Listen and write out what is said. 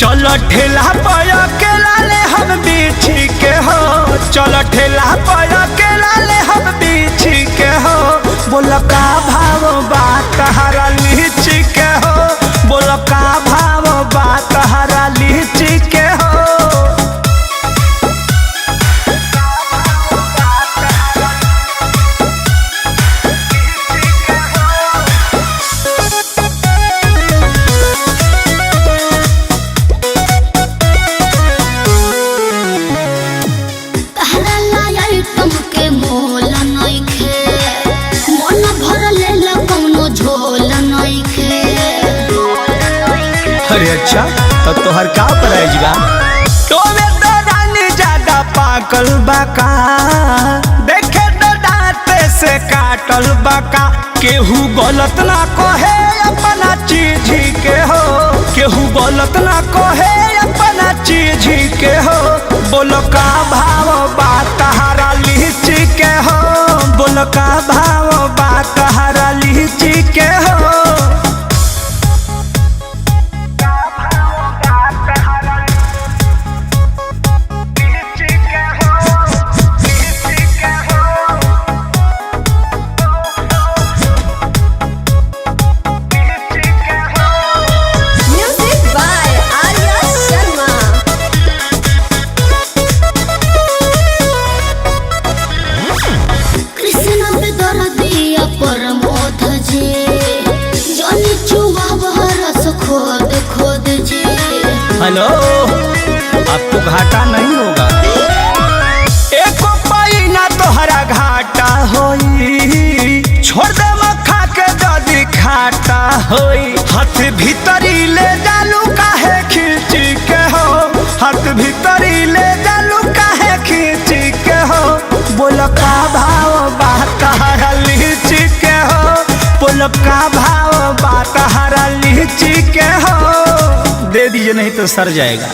चल ठेला पाया के लाले हम बीछी के हो, चल ठेला पाया के लाले हम बीछी के हो। बोल का भाव बात हरा लीची के हो, बोल का भाव बात हरा लीची के हो। अरे अच्छा तो तोहर का प्राइज बा? तोमे तो रानी ज्यादा पाकल बाका, देखे तो दांते से काटल बाका। केहू गलत ना कहे अपना चीज के हो, केहू गलत ना कहे अपना चीज के हो। बोलो का भाव बात हरा लीची के हो, बोलो का भाव बात हरा लीची के हो। हेलो, आपको घाटा नहीं होगा, एको पाई ना तोहरा घाटा होई। छोड़ दे मखा के दादी खाटा होई। हाथ भीतरी ले डालू काहे खींची के हो, हाथ भीतरी ले डालू काहे खींची के हो। बोल का भाव बात हरा लीची के हो, बोल का भाव बात हरा लीची के हो। दे दीजिए नहीं तो सर जाएगा।